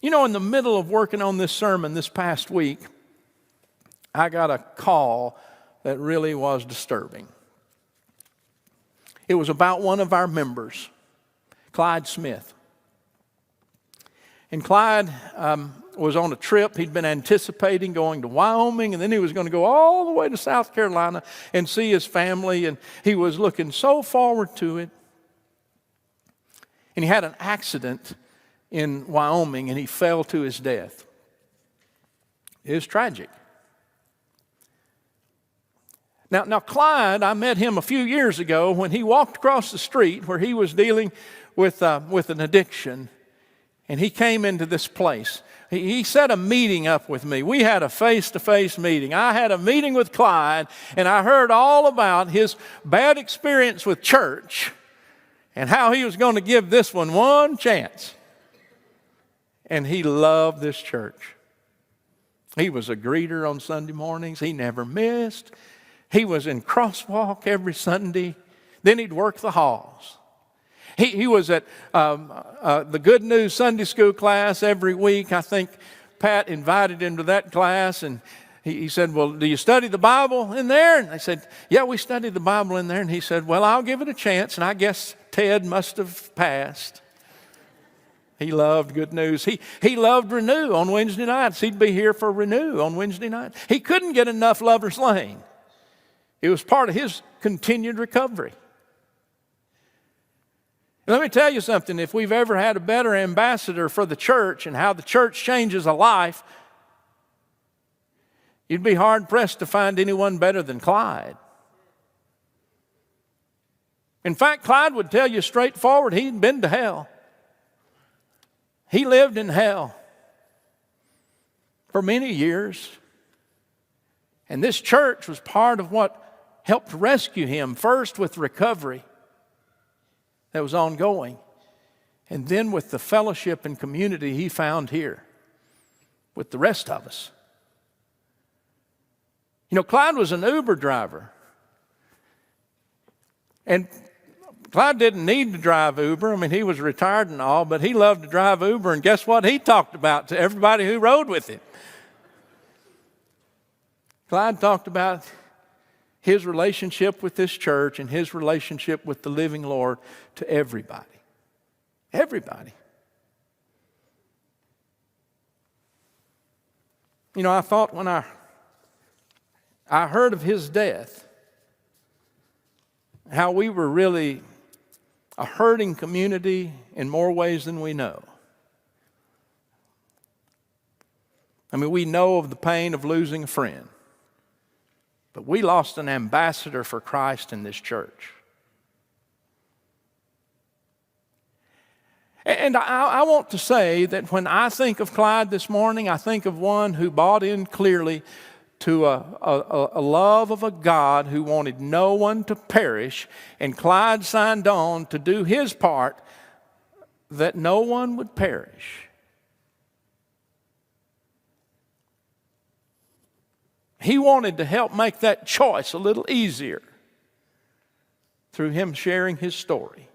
You know, in the middle of working on this sermon this past week, I got a call that really was disturbing. It was about one of our members, Clyde Smith. And Clyde was on a trip. He'd been anticipating going to Wyoming, and then he was going to go all the way to South Carolina and see his family, and he was looking so forward to it. And he had an accident in Wyoming, and he fell to his death. It was tragic. Now, Clyde, I met him a few years ago when he walked across the street where he was dealing with an addiction, and he came into this place. He set a meeting up with me. We had a face-to-face meeting. I had a meeting with Clyde, and I heard all about his bad experience with church and how he was going to give this one chance. And he loved this church. He was a greeter on Sunday mornings. He never missed. He was in crosswalk every Sunday. Then he'd work the halls. He was at the Good News Sunday School class every week. I think Pat invited him to that class, and he said, well, do you study the Bible in there? And I said, yeah, we studied the Bible in there. And he said, well, I'll give it a chance. And I guess Ted must have passed. He loved Good News. He loved Renew on Wednesday nights. He'd be here for Renew on Wednesday nights. He couldn't get enough Lover's Lane. It was part of his continued recovery. Let me tell you something. If we've ever had a better ambassador for the church and how the church changes a life, you'd be hard-pressed to find anyone better than Clyde. In fact, Clyde would tell you straightforward, he'd been to hell. He lived in hell for many years. And this church was part of what helped rescue him, first with recovery that was ongoing, and then with the fellowship and community he found here with the rest of us. You know, Clyde was an Uber driver. And Clyde didn't need to drive Uber. I mean, he was retired and all, but he loved to drive Uber. And guess what he talked about to everybody who rode with him? Clyde talked about his relationship with this church and his relationship with the living Lord to everybody. Everybody. You know, I thought when I heard of his death, how we were really a hurting community in more ways than we know. I mean, we know of the pain of losing a friend. But we lost an ambassador for Christ in this church. And I want to say that when I think of Clyde this morning, I think of one who bought in clearly to a love of a God who wanted no one to perish, and Clyde signed on to do his part that no one would perish. He wanted to help make that choice a little easier through him sharing his story.